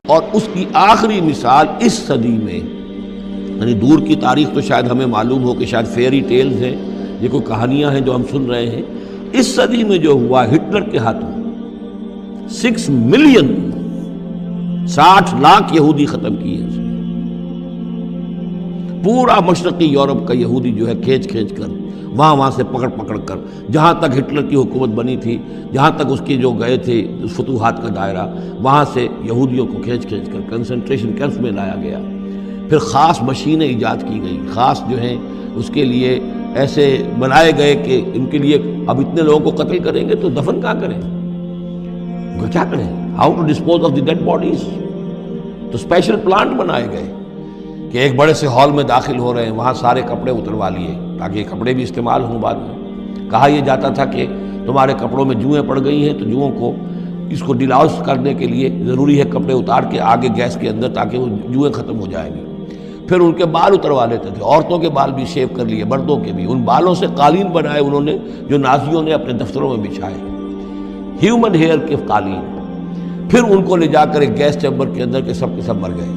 اور اس کی آخری مثال اس صدی میں، یعنی دور کی تاریخ تو شاید ہمیں معلوم ہو کہ شاید فیری ٹیلز ہیں، یہ کوئی کہانیاں ہیں جو ہم سن رہے ہیں، اس صدی میں جو ہوا ہٹلر کے ہاتھوں 6 ملین 60 لاکھ یہودی ختم کیے، پورا مشرقی یورپ کا یہودی جو ہے کھینچ کر وہاں سے پکڑ کر جہاں تک ہٹلر کی حکومت بنی تھی، جہاں تک اس کے جو گئے تھے فتوحات کا دائرہ، وہاں سے یہودیوں کو کھینچ کر کنسنٹریشن کیمپس میں لایا گیا۔ پھر خاص مشینیں ایجاد کی گئیں، خاص جو ہیں اس کے لیے ایسے بنائے گئے کہ ان کے لیے اب اتنے لوگوں کو قتل کریں گے تو دفن کہاں کریں، کیا کریں، how to dispose of the dead bodies. تو اسپیشل پلانٹ بنائے گئے کہ ایک بڑے سے ہال میں داخل ہو رہے ہیں، وہاں سارے کپڑے اتروا لیے تاکہ یہ کپڑے بھی استعمال ہوں بعد میں۔ کہا یہ جاتا تھا کہ تمہارے کپڑوں میں جوئیں پڑ گئی ہیں تو جوؤں کو اس کو ڈیلاؤس کرنے کے لیے ضروری ہے کپڑے اتار کے آگے گیس کے اندر تاکہ وہ جوئیں ختم ہو جائیں گی۔ پھر ان کے بال اتروا لیتے تھے، عورتوں کے بال بھی شیو کر لیے، مردوں کے بھی، ان بالوں سے قالین بنائے انہوں نے جو نازیوں نے اپنے دفتروں میں بچھائے، ہیومن ہیئر کے قالین۔ پھر ان کو لے جا کر ایک گیس چیمبر کے اندر کے سب مر گئے۔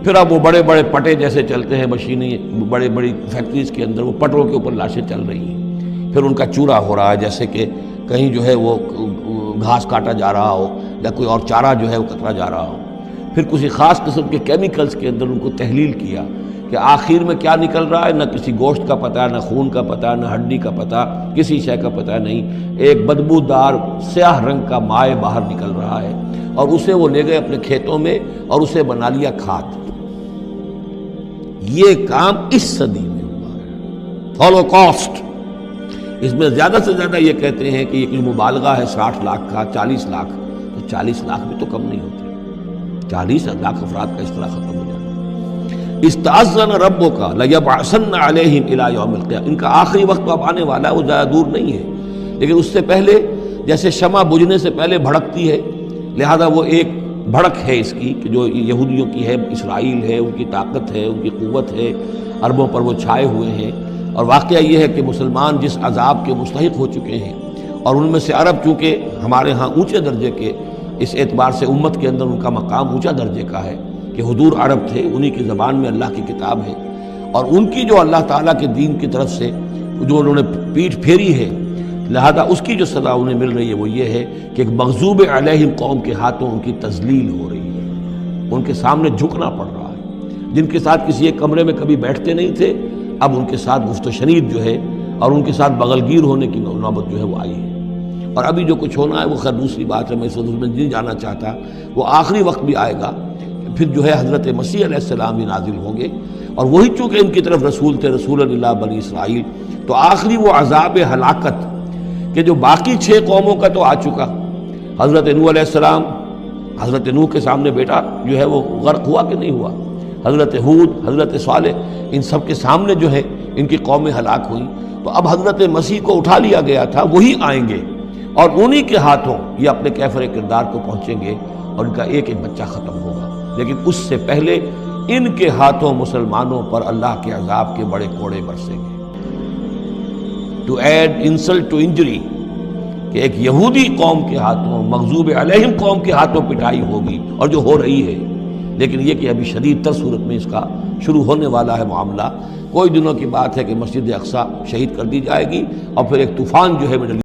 پھر اب وہ بڑے بڑے پٹے جیسے چلتے ہیں مشینیں، بڑی فیکٹریز کے اندر وہ پٹوں کے اوپر لاشیں چل رہی ہیں۔ پھر ان کا چورا ہو رہا ہے جیسے کہ کہیں جو ہے وہ گھاس کاٹا جا رہا ہو یا کوئی اور چارہ جو ہے وہ کترا جا رہا ہو۔ پھر کسی خاص قسم کے کیمیکلز کے اندر ان کو تحلیل کیا کہ آخر میں کیا نکل رہا ہے، نہ کسی گوشت کا پتہ، نہ خون کا پتہ، نہ ہڈی کا پتہ، کسی شے کا پتہ نہیں، ایک بدبودار سیاہ رنگ کا مائع باہر نکل رہا ہے، اور اسے وہ لے گئے اپنے کھیتوں میں اور اسے بنا لیا کھاد۔ یہ کام اس صدی میں ہوا ہے، ہولوکاسٹ۔ اس میں زیادہ سے زیادہ یہ کہتے ہیں کہ یہ کوئی مبالغہ ہے 60 لاکھ کا، 40 لاکھ، تو 40 لاکھ بھی تو کم نہیں ہوتے، 40 لاکھ افراد کا اس طرح ختم ہو جاتا۔ استأذن ربک لیبعثن علیہم الی یوم القیامہ، ان کا آخری وقت اب آنے والا ہے، وہ زیادہ دور نہیں ہے، لیکن اس سے پہلے جیسے شمع بجھنے سے پہلے بھڑکتی ہے، لہذا وہ ایک بھڑک ہے اس کی کہ جو یہودیوں کی ہے، اسرائیل ہے، ان کی طاقت ہے، ان کی قوت ہے، عربوں پر وہ چھائے ہوئے ہیں۔ اور واقعہ یہ ہے کہ مسلمان جس عذاب کے مستحق ہو چکے ہیں، اور ان میں سے عرب چونکہ ہمارے ہاں اونچے درجے کے، اس اعتبار سے امت کے اندر ان کا مقام اونچا درجے کا ہے کہ حضور عرب تھے، انہی کی زبان میں اللہ کی کتاب ہے، اور ان کی جو اللہ تعالیٰ کے دین کی طرف سے جو انہوں نے پیٹھ پھیری ہے، لہذا اس کی جو سزا انہیں مل رہی ہے وہ یہ ہے کہ ایک مغضوب علیہم قوم کے ہاتھوں ان کی تذلیل ہو رہی ہے، ان کے سامنے جھکنا پڑ رہا ہے۔ جن کے ساتھ کسی ایک کمرے میں کبھی بیٹھتے نہیں تھے، اب ان کے ساتھ گفت و شنید جو ہے اور ان کے ساتھ بغلگیر ہونے کی نوبت جو ہے وہ آئی ہے۔ اور ابھی جو کچھ ہونا ہے وہ خیر دوسری بات ہے، میں اس وقت میں نہیں جانا چاہتا، وہ آخری وقت بھی آئے گا، پھر جو ہے حضرت مسیح علیہ السلام بھی نازل ہوں گے، اور وہی چونکہ ان کی طرف رسول تھے، رسول اللہ بنی اسرائیل، تو آخری وہ عذاب ہلاکت کہ جو باقی 6 قوموں کا تو آ چکا، حضرت نوح علیہ السلام، حضرت نوح کے سامنے بیٹا جو ہے وہ غرق ہوا کہ نہیں ہوا، حضرت ہود، حضرت صالح، ان سب کے سامنے جو ہے ان کی قومیں ہلاک ہوئیں، تو اب حضرت مسیح کو اٹھا لیا گیا تھا، وہی آئیں گے اور انہی کے ہاتھوں یہ اپنے کیفر کردار کو پہنچیں گے اور ان کا ایک ایک بچہ ختم ہوگا، لیکن اس سے پہلے ان کے ہاتھوں مسلمانوں پر اللہ کے عذاب کے بڑے کوڑے برسیں گے۔ To add insult to injury, کہ ایک یہودی قوم کے ہاتھوں، مغضوب علیہم قوم کے ہاتھوں پٹائی ہوگی، اور جو ہو رہی ہے، لیکن یہ کہ ابھی شدید تر صورت میں اس کا شروع ہونے والا ہے معاملہ۔ کوئی دنوں کی بات ہے کہ مسجد اقصی شہید کر دی جائے گی، اور پھر ایک طوفان جو ہے